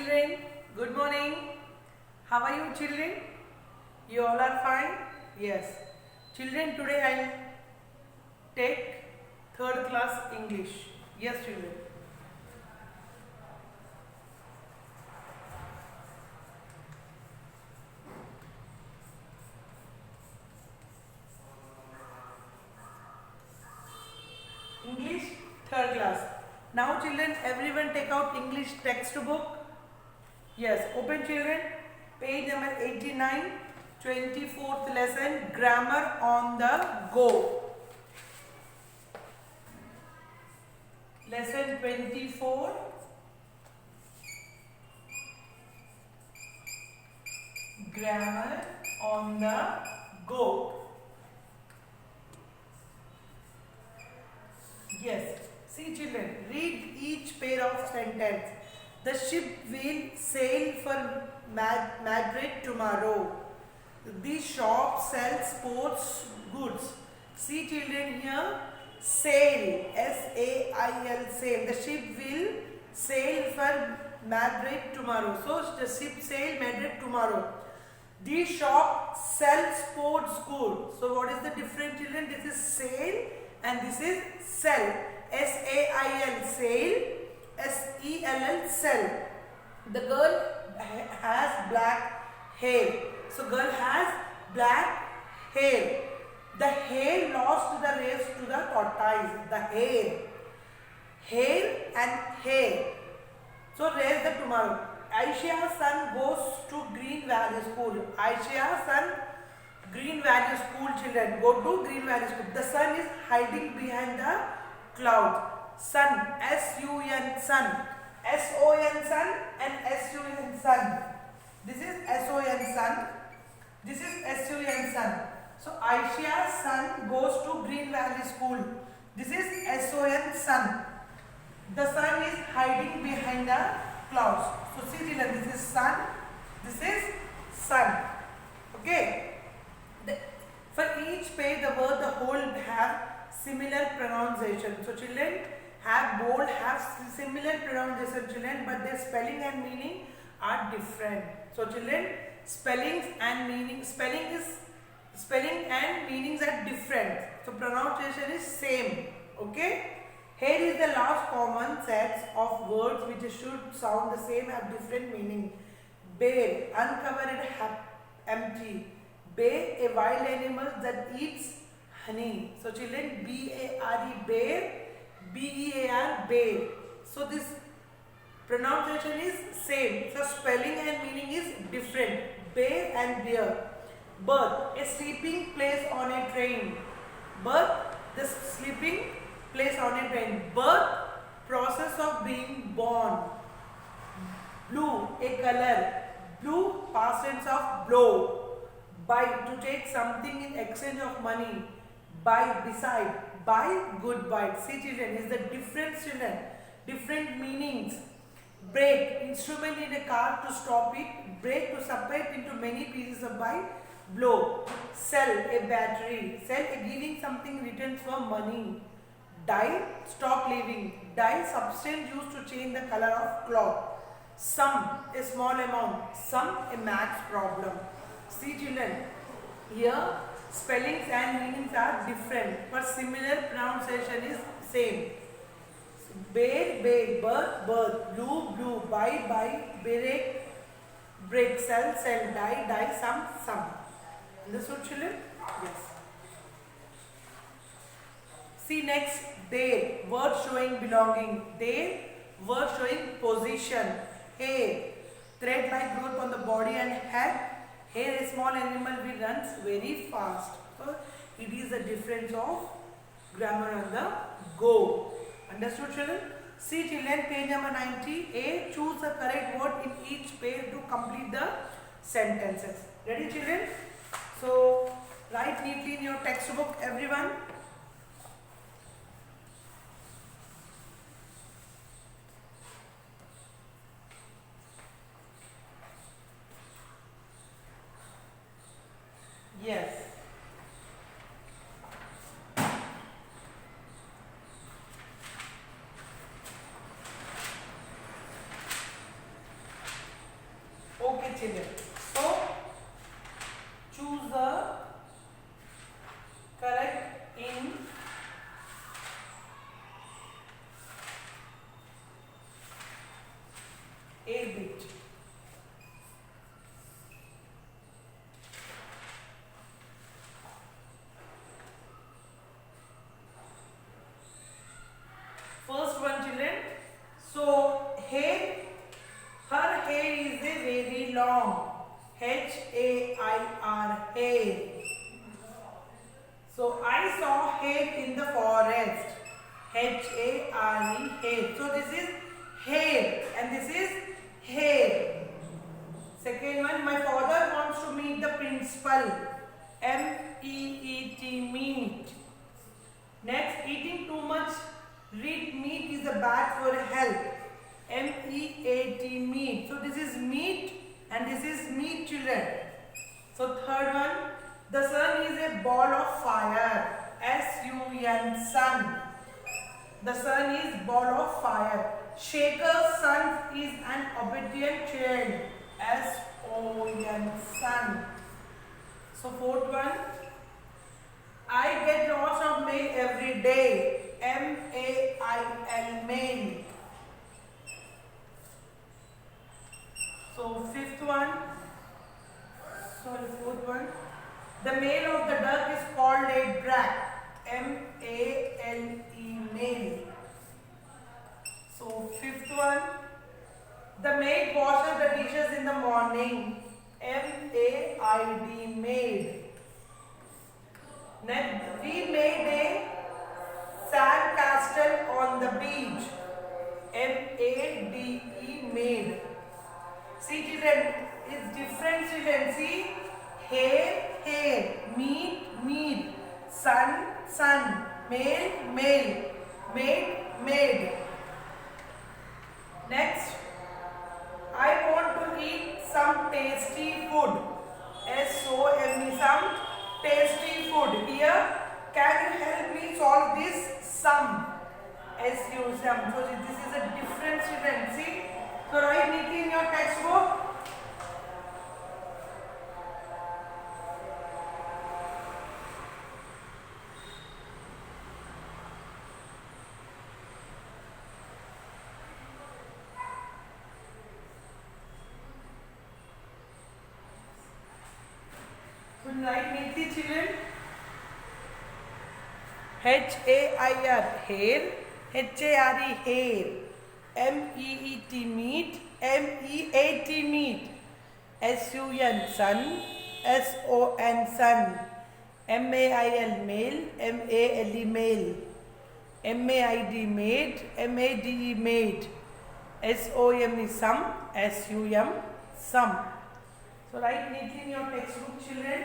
children, good morning. How are you children? You all are fine? Yes. Children, today I will take third class English. Yes children. English third class. Now children, everyone take out English textbook. Yes, open children, page number 89, 24th lesson, grammar on the go. Lesson 24, grammar on the go. Yes, see children, read each pair of sentence. The ship will sail for Madrid tomorrow. The shop sells sports goods. See children here, sail, S-A-I-L, sail. The ship will sail for Madrid tomorrow. So the ship sail Madrid tomorrow. The shop sells sports goods. So what is the difference children? This is sail and this is sell. S-A-I-L, sail. S-E-L-L, sell. The girl has black hair. So girl has black hair. The hare lost the race to the tortoise. The hare. Hare and hare. So raise the tomorrow. Aisha's son goes to Green Valley School. Aisha's son, Green Valley School children go to Green Valley School. The sun is hiding behind the cloud. Sun, S-U-N, sun. S-O-N, sun and S-U-N, sun. This is S-O-N, sun. This is S-U-N, sun. So Aisha's son goes to Green Valley School. This is S-O-N, sun. The sun is hiding behind the clouds. So see children, this is sun. This is sun. Okay. For each page, the word the whole have similar pronunciation. So children have bold, have similar pronunciation children, but their spelling and meaning are different. So children, spelling and meanings are different. So pronunciation is same. Okay. Here is the last common sets of words which should sound the same, have different meaning. Bear, uncovered, empty. Bear, a wild animal that eats honey. So children, B-A-R-E, bear, B-E-A-R, bear. So this pronunciation is same. So spelling and meaning is different. Bear and bear. Birth, a sleeping place on a train. Birth, the sleeping place on a train. Birth, process of being born. Blue, a color. Blue, past tense of blow. Buy, to take something in exchange of money. Buy, beside. Buy, goodbye. See children, is the difference children. Different meanings. Brake, instrument in a car to stop it. Brake, to separate into many pieces of by. Blow. Sell, a battery. Sell, a giving something return for money. Dye, stop living. Dye, substance used to change the color of cloth. Sum, a small amount. Sum, a maths problem. See children, here spellings and meanings are different, but similar pronunciation is same. Bear, bear, birth, birth, blue, blue, buy, buy, break, break, sell, sell, die, die, sum, sum. Understood children? Yes. See next, there, word showing belonging. There, word showing position. Hair, thread-like growth on the body and head. Hair, a small animal which runs very fast. So it is the difference of grammar on the go. Understood children? See children, page number 90. A, choose the correct word in each pair to complete the sentences. Ready children? So write neatly in your textbook everyone. Yes. Okay, children. So choose the correct in a bit. First one, children. So hair, her hair is a very long. Hair. Hair. So I saw hair in the forest. Hair. So this is hair and this is hair. Second one, my father wants to meet the principal. Meet, meet. Next, eating too much red meat is bad for health. Meat. So this is meat and this is meat, children. So third one, the sun is a ball of fire. Sun, sun. The sun is ball of fire. Shaker's son is an obedient child. Son, son. So fourth one, I get lots of mail every day. Mail, mail. So fifth one, fourth one, the male of the duck is called a drake. Male, male. So fifth one, the maid washes the dishes in the morning. Maid, maid. Next, we made a sand castle on the beach. Made, made. See, children, it's different, children. See, hair, hair, meat, meat, sun, sun, male, male, maid, maid. Next, I want to eat some tasty food. SOME, some tasty food. Here, can you help me solve this sum? Sum. So this is a different, student. See, so write neatly in your textbook. Write neatly, children. HAIR, hair. HARE, hair. MEET, meat. MEAT, meat. SUN, sun. SON, sun. MAIL, male. MALE, male. MAID, maid. MADE, maid. SOME, sum. SUM, sum. So write neatly in your textbook, children.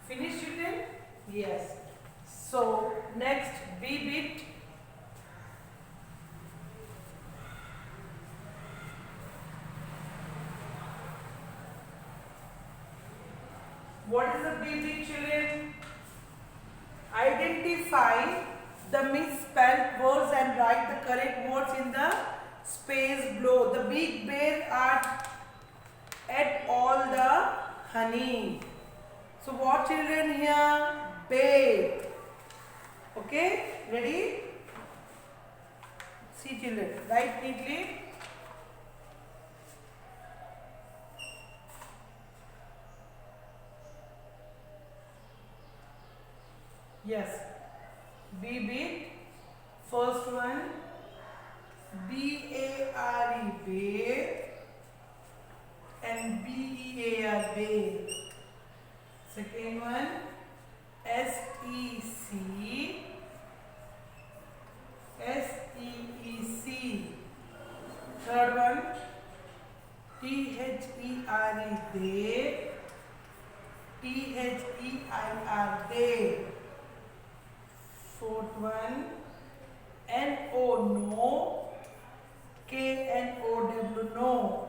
Finish, children? Yes. So next, B bit. What is the B bit, children? Identify the misspelled words and write the correct words in the space below. The big bear ate all the honey. So what, children, here? Bear. Okay, ready? See, children, write neatly. Yes. B bit. First one, BARE, bear, and BEAR, bear. Second one, S-E-C, S-E-E-C. Third one, T-H-E-R-E, they, T-H-E-I-R, they. Fourth one, N-O, no, K-N-O-W, no.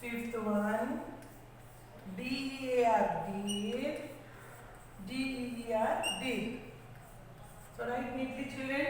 Fifth one, D-E-A-R, deer, D-E-E-R, deer. So write neatly, children.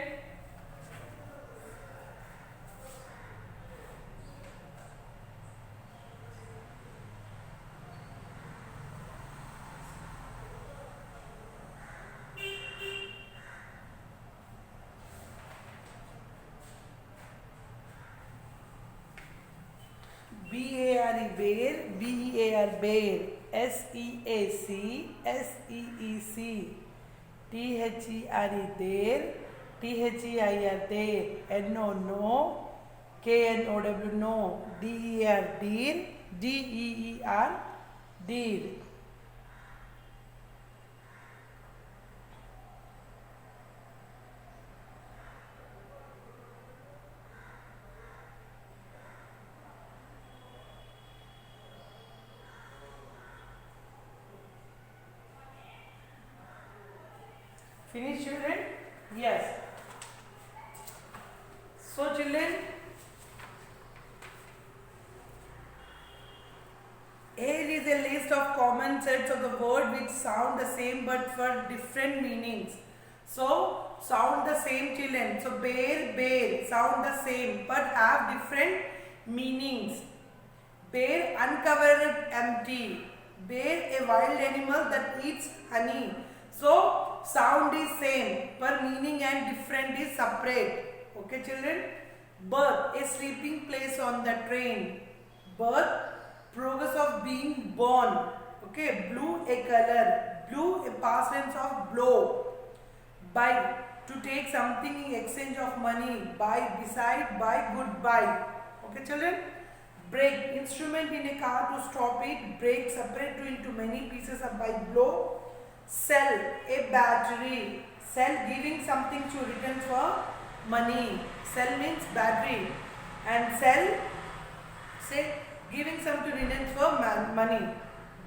B-A-R-E, bear, B-E-A-R, bear, S-E-A-C, S-E-E-C, T-H-E-R-E, there, T-H-E-I-R, there, N-O, no, K-N-O-W, no, D-E-R, deer, D-E-E-R, deer. Finish, children? Yes. So children, here is a list of common sets of the word which sound the same but for different meanings. So sound the same, children. So bear, bear, sound the same but have different meanings. Bear, uncovered, empty. Bear, a wild animal that eats honey. So sound is same but meaning and different is separate. Okay, children? Birth, a sleeping place on the train. Birth, progress of being born. Okay, blue, a color. Blue, a past tense of blow. Buy, to take something in exchange of money. Buy, beside, buy, goodbye. Okay, children? Brake, instrument in a car to stop it. Brake, separate into many pieces by blow. Sell, a battery. Sell, giving something to return for money. Sell means battery. And sell, say, giving some to return for money.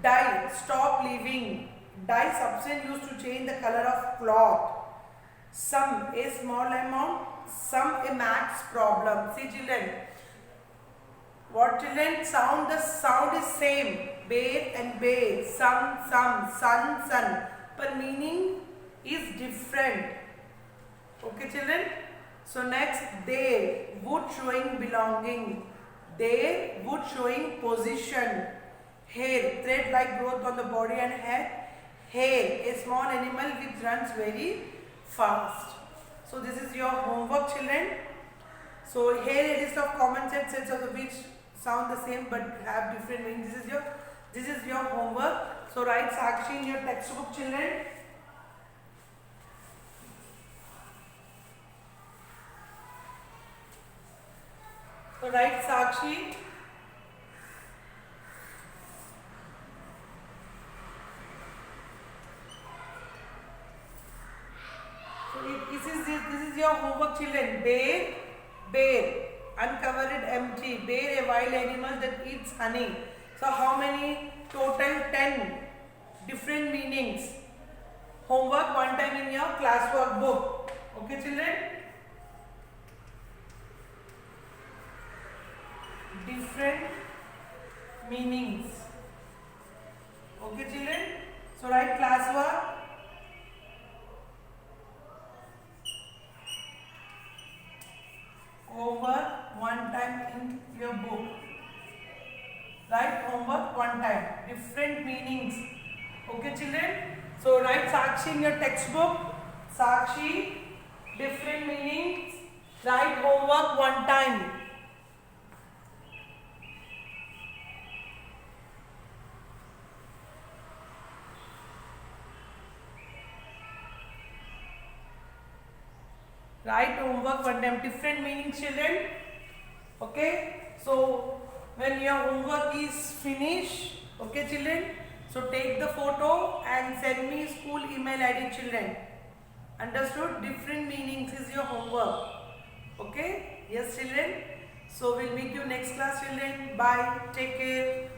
Dye, stop living. Dye, substance used to change the color of cloth. Sum, a small amount. Sum, a max problem. See, children. What, children? Sound, the sound is same. Bear and bear. Sum, sum. Sun, sun. But meaning is different. Okay, children? So next, there. Wood showing belonging. There, wood showing position. Hair, thread-like growth on the body and head. Hare, a small animal which runs very fast. So this is your homework, children. So here a list of common sets of the which sound the same but have different meanings. This is your homework. So write Sakshi in your textbook, children. So write Sakshi. So this is your homework, children. Bear, bear, uncovered, empty. Bear, a wild animal that eats honey. So how many? Total 10 different meanings. Homework one time in your classwork book. Okay, children? Different meanings. Okay, children? So write classwork. Homework one time in your book. Write homework one time. Different meanings. Okay, children? So write Sakshi in your textbook. Sakshi, different meanings. Write homework one time. Write homework one time. Different meanings, children. Okay? So when your homework is finished, okay, children? So take the photo and send me school email ID, children. Understood? Different meanings is your homework. Okay? Yes, children. So we'll meet you next class, children. Bye. Take care.